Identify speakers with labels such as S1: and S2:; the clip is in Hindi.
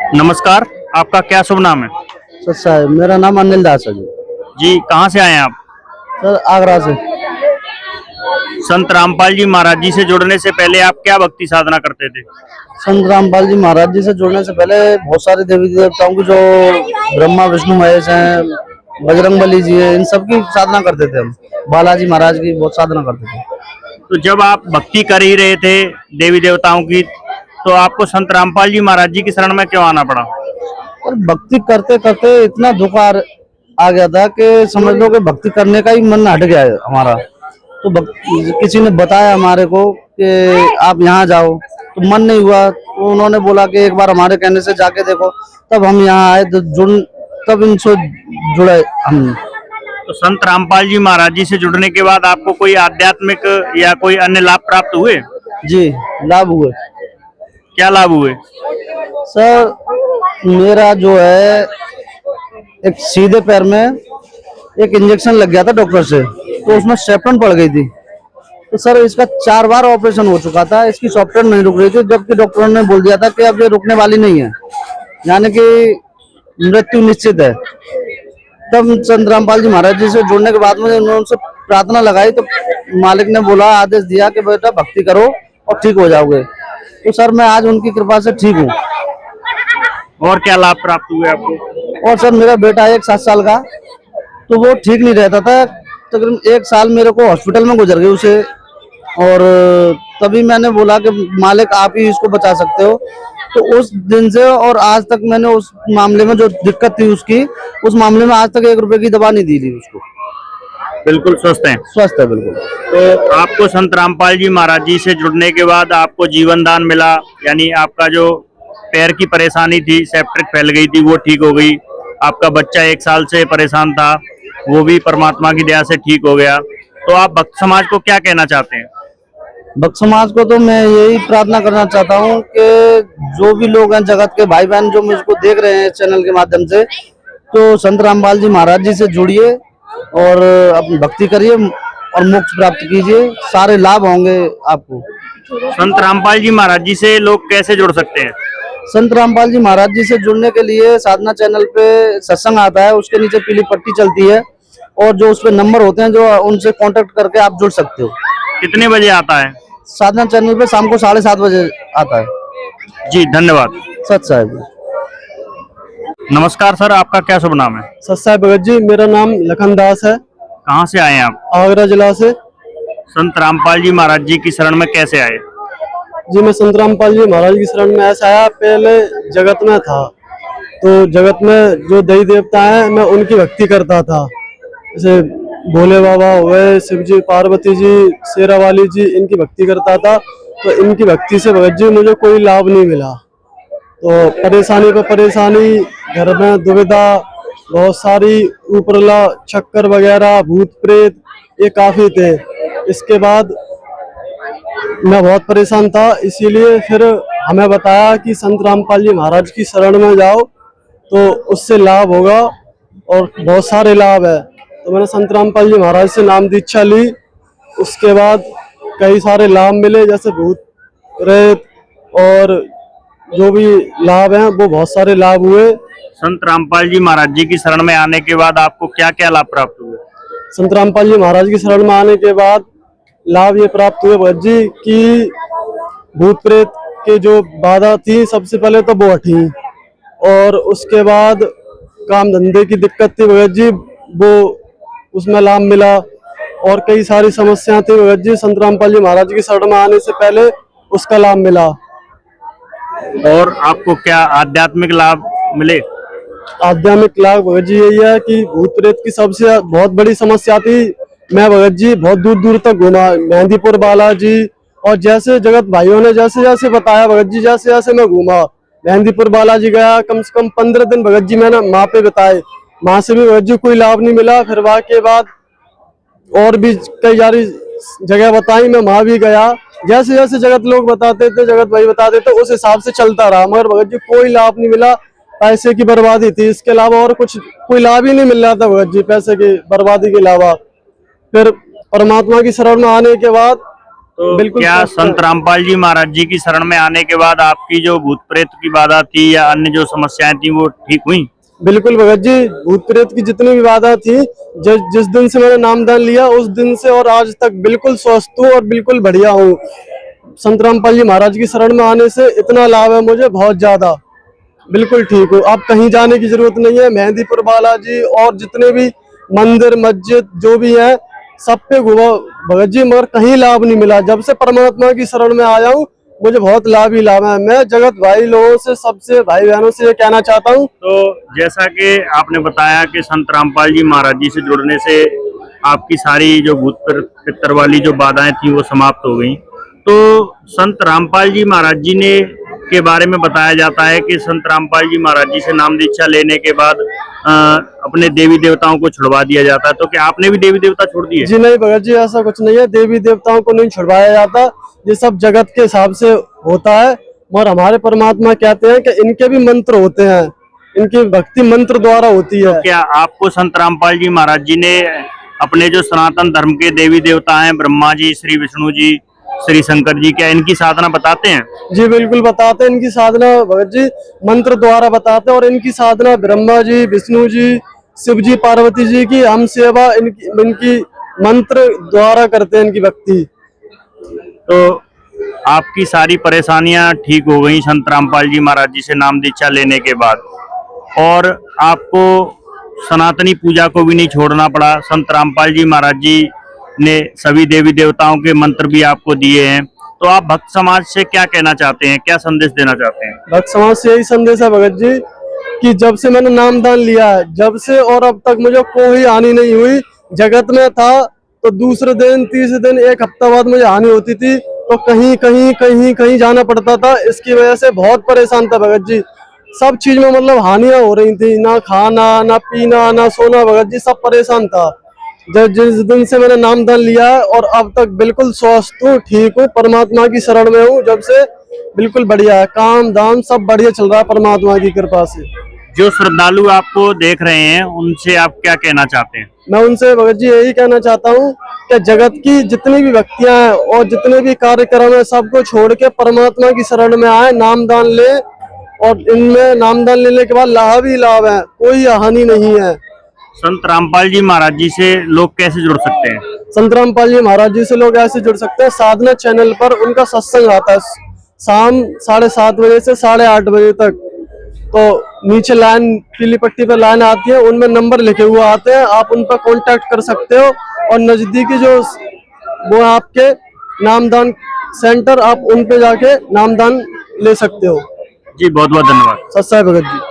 S1: नमस्कार, आपका क्या शुभ नाम है?
S2: सर साहब मेरा नाम अनिल दास है जी।
S1: जी, कहाँ से आए हैं आप?
S2: सर आगरा से।
S1: संत रामपाल जी महाराज जी से जुड़ने से पहले आप क्या भक्ति साधना करते थे?
S2: संत रामपाल जी महाराज जी से जुड़ने से पहले बहुत सारे देवी देवताओं की जो ब्रह्मा विष्णु महेश हैं, बजरंगबली जी है, इन सब की साधना करते थे हम। बालाजी महाराज की बहुत साधना करते थे।
S1: तो जब आप भक्ति कर ही रहे थे देवी देवताओं की, तो आपको संत रामपाल जी महाराज जी की शरण में क्यों आना पड़ा?
S2: और भक्ति करते करते इतना दुख आ गया था कि समझ लो कि भक्ति करने का ही मन हट गया है हमारा। तो किसी ने बताया हमारे को कि आप यहाँ जाओ, तो मन नहीं हुआ। तो उन्होंने बोला कि एक बार हमारे कहने से जाके देखो, तब हम यहाँ आए, तो तब इनसे जुड़े हम।
S1: तो संत रामपाल जी महाराज जी से जुड़ने के बाद आपको कोई आध्यात्मिक या कोई अन्य लाभ प्राप्त हुए?
S2: जी, लाभ हुए।
S1: क्या लाभ हुए?
S2: सर मेरा जो है एक सीधे पैर में एक इंजेक्शन लग गया था डॉक्टर से, तो उसमें सेप्टन पड़ गई थी। तो सर इसका 4 बार ऑपरेशन हो चुका था, इसकी सॉफ्टवेयर नहीं रुक रही थी, जबकि डॉक्टरों ने बोल दिया था कि अब ये रुकने वाली नहीं है, यानी कि मृत्यु निश्चित है। तब संत रामपाल जी महाराज जी से जुड़ने के बाद में उनसे प्रार्थना लगाई, तो मालिक ने बोला, आदेश दिया कि बेटा भक्ति करो और ठीक हो जाओगे। तो सर मैं आज उनकी कृपा से ठीक हूँ।
S1: और क्या लाभ प्राप्त हुए आपको?
S2: और सर मेरा बेटा है 7 साल का, तो वो ठीक नहीं रहता था। तकरीबन 1 साल मेरे को हॉस्पिटल में गुजर गई उसे, और तभी मैंने बोला कि मालिक आप ही इसको बचा सकते हो। तो उस दिन से और आज तक मैंने उस मामले में जो दिक्कत थी उसकी, उस मामले में आज तक 1 रुपए की दवा नहीं दी थी उसको।
S1: बिल्कुल स्वस्थ हैं?
S2: स्वस्थ है बिल्कुल।
S1: तो आपको संत रामपाल जी महाराज जी से जुड़ने के बाद आपको जीवन दान मिला, यानी आपका जो पैर की परेशानी थी, सेप्टिक फैल गई थी, वो ठीक हो गई। आपका बच्चा 1 साल से परेशान था, वो भी परमात्मा की दया से ठीक हो गया। तो आप भक्त समाज को क्या कहना चाहते हैं?
S2: भक्त समाज को तो मैं यही प्रार्थना करना चाहता हूँ कि जो भी लोग हैं, जगत के भाई बहन जो मुझको देख रहे हैं चैनल के माध्यम से, तो संत रामपाल जी महाराज जी से जुड़िए और अपनी भक्ति करिए और मोक्ष प्राप्त कीजिए। सारे लाभ होंगे आपको।
S1: संत रामपाल जी महाराज जी से लोग कैसे जुड़ सकते हैं?
S2: संत रामपाल जी महाराज जी से जुड़ने के लिए साधना चैनल पे सत्संग आता है, उसके नीचे पीली पट्टी चलती है, और जो उस पे नंबर होते हैं, जो उनसे कांटेक्ट करके आप जुड़ सकते हो।
S1: कितने बजे आता है?
S2: साधना चैनल पे शाम को 7:30 बजे आता है।
S1: जी धन्यवाद।
S2: सत साहब।
S1: नमस्कार सर, आपका क्या शुभ नाम है?
S2: सत साहब भगत जी, मेरा नाम लखन दास है।
S1: कहाँ से आए हैं आप?
S2: आगरा जिला से।
S1: संत रामपाल जी महाराज जी की शरण में कैसे आए?
S2: जी मैं संत रामपाल जी महाराज की शरण में ऐसा आया, पहले जगत में था, तो जगत में जो देवी देवता हैं मैं उनकी भक्ति करता था। जैसे भोले बाबा हुए, शिव जी, पार्वती जी, शेरा वाली जी, इनकी भक्ति करता था। तो इनकी भक्ति से भगत जी मुझे कोई लाभ नहीं मिला। तो परेशानी पर परेशानी, घर में दुविधा बहुत सारी, उपरला चक्कर वगैरह, भूत प्रेत, ये काफी थे। इसके बाद मैं बहुत परेशान था, इसीलिए फिर हमें बताया कि संत रामपाल जी महाराज की शरण में जाओ तो उससे लाभ होगा, और बहुत सारे लाभ है। तो मैंने संत रामपाल जी महाराज से नाम दीक्षा ली। उसके बाद कई सारे लाभ मिले, जैसे भूत प्रेत और जो भी लाभ हैं, वो बहुत सारे लाभ हुए।
S1: संत रामपाल जी महाराज जी की शरण में आने के बाद आपको क्या क्या लाभ प्राप्त हुए?
S2: संत रामपाल जी महाराज की शरण में आने के बाद लाभ ये प्राप्त हुए भगत जी कि भूत प्रेत के जो बाधा थी, सबसे पहले तो वो हटी, और उसके बाद काम धंधे की दिक्कत थी भगत जी, वो उसमें लाभ मिला। और कई सारी समस्याएं थी भगत जी, संत रामपाल जी महाराज की शरण में आने से पहले उसका लाभ मिला।
S1: और आपको क्या आध्यात्मिक लाभ मिले?
S2: आध्यात्मिक लाभ भगत जी यही है कि भूत प्रेत की सबसे बहुत बड़ी समस्या थी। मैं भगत जी बहुत दूर दूर तक घूमा, मेहंदीपुर बालाजी, और जैसे जगत भाइयों ने जैसे जैसे बताया भगत जी, जैसे जैसे मैं घूमा, मेहंदीपुर बालाजी गया, कम से कम 15 दिन भगत जी मैंने वहाँ पे बिताए। वहां से भी भगत जी कोई लाभ नहीं मिला। फिर वहाँ के बाद और भी कई सारी जगह बताई, मैं वहां भी गया, जैसे जैसे जगत लोग बताते थे, जगत भाई बताते थे, उस हिसाब से चलता रहा, मगर भगत जी कोई लाभ नहीं मिला। पैसे की बर्बादी थी, इसके अलावा और कुछ कोई लाभ ही नहीं मिल रहा था भगत जी, पैसे की बर्बादी के अलावा। फिर परमात्मा की शरण में आने के बाद
S1: तो
S2: बिल्कुल
S1: क्या
S2: स्वस्थ है।
S1: संत रामपाल जी महाराज जी की शरण में आने के बाद आपकी जो भूत प्रेत की बाधा थी या अन्य जो समस्याएं थी वो ठीक हुई?
S2: बिल्कुल भगत जी, भूत प्रेत की जितनी भी बाधा थी, जिस दिन से मैंने नामदान लिया उस दिन से और आज तक बिल्कुल स्वस्थ हूँ और बिल्कुल बढ़िया हूँ। संत रामपाल जी महाराज की शरण में आने से इतना लाभ है मुझे, बहुत ज्यादा। बिल्कुल ठीक हूँ, अब कहीं जाने की जरूरत नहीं है। मेहंदीपुर बालाजी और जितने भी मंदिर मस्जिद जो भी है सब पे घुमा भगत जी, मगर कहीं लाभ नहीं मिला। जब से परमात्मा की शरण में आया हूँ मुझे बहुत लाभ ही लाभ है। मैं जगत भाई लोगों से, सबसे भाई बहनों से ये कहना चाहता हूँ।
S1: तो जैसा कि आपने बताया कि संत रामपाल जी महाराज जी से जुड़ने से आपकी सारी जो भूत पितर वाली जो बाधाएं थी वो समाप्त हो गई। तो संत रामपाल जी महाराज जी ने के बारे में बताया जाता है कि संत रामपाल जी महाराज जी से नाम दीक्षा लेने के बाद अपने देवी देवताओं को छुड़वा दिया जाता है। तो क्या आपने भी देवी देवता छोड़ दिए?
S2: जी नहीं भगत जी, ऐसा कुछ नहीं है। देवी देवताओं को नहीं छुड़वाया जाता, ये सब जगत के हिसाब से होता है। और हमारे परमात्मा कहते हैं कि इनके भी मंत्र होते हैं, इनकी भक्ति मंत्र द्वारा होती है।
S1: क्या आपको संत रामपाल जी महाराज जी ने अपने जो सनातन धर्म के देवी देवता हैं, ब्रह्मा जी, श्री विष्णु जी, श्री शंकर जी, क्या इनकी साधना बताते हैं?
S2: जी बिल्कुल बताते हैं। इनकी साधना भगत जी मंत्र द्वारा बताते हैं, और इनकी साधना ब्रह्मा जी, विष्णु जी, शिव जी, पार्वती जी की हम सेवा इनकी मंत्र द्वारा करते हैं, इनकी भक्ति।
S1: तो आपकी सारी परेशानियां ठीक हो गई संत रामपाल जी महाराज जी से नाम दीक्षा लेने के बाद, और आपको सनातनी पूजा को भी नहीं छोड़ना पड़ा। संत रामपाल जी महाराज जी ने सभी देवी देवताओं के मंत्र भी आपको दिए हैं। तो आप भक्त समाज से क्या कहना चाहते हैं, क्या संदेश देना चाहते हैं?
S2: भक्त समाज से यही संदेश है भगत जी कि जब से मैंने नामदान लिया है, जब से और अब तक मुझे कोई हानि नहीं हुई। जगत में था तो दूसरे दिन, तीसरे दिन, एक हफ्ता बाद मुझे हानि होती थी, तो कहीं कहीं कहीं कहीं जाना पड़ता था। इसकी वजह से बहुत परेशान था भगत जी। सब चीज में मतलब हानियां हो रही थी, ना खाना, ना पीना, ना सोना। भगत जी सब परेशान था। जब जिस दिन से मैंने नामदान लिया है और अब तक बिल्कुल स्वस्थ हूँ, ठीक हूँ, परमात्मा की शरण में हूँ। जब से बिल्कुल बढ़िया है, काम दाम सब बढ़िया चल रहा है परमात्मा की कृपा से।
S1: जो श्रद्धालु आपको देख रहे हैं उनसे आप क्या कहना चाहते हैं?
S2: मैं उनसे भगत जी यही कहना चाहता हूँ कि जगत की जितनी भी व्यक्तियां हैं और जितने भी कार्यक्रम है सबको छोड़ के परमात्मा की शरण में आए, नामदान ले, और इनमें नामदान लेने के बाद लाभ ही लाभ है, कोई हानि नहीं है।
S1: संत रामपाल जी महाराज जी से लोग कैसे जुड़ सकते हैं?
S2: संत रामपाल जी महाराज जी से लोग ऐसे जुड़ सकते हैं, साधना चैनल पर उनका सत्संग आता है शाम 7:30 बजे से 8:30 बजे तक। तो नीचे लाइन, पीली पट्टी पर लाइन आती है, उनमें नंबर लिखे हुए आते हैं, आप उन पर कांटेक्ट कर सकते हो। और नजदीकी जो वो आपके नामदान सेंटर, आप उन पे जाके नामदान ले सकते हो।
S1: जी बहुत बहुत धन्यवाद।
S2: सत्साई भगत जी।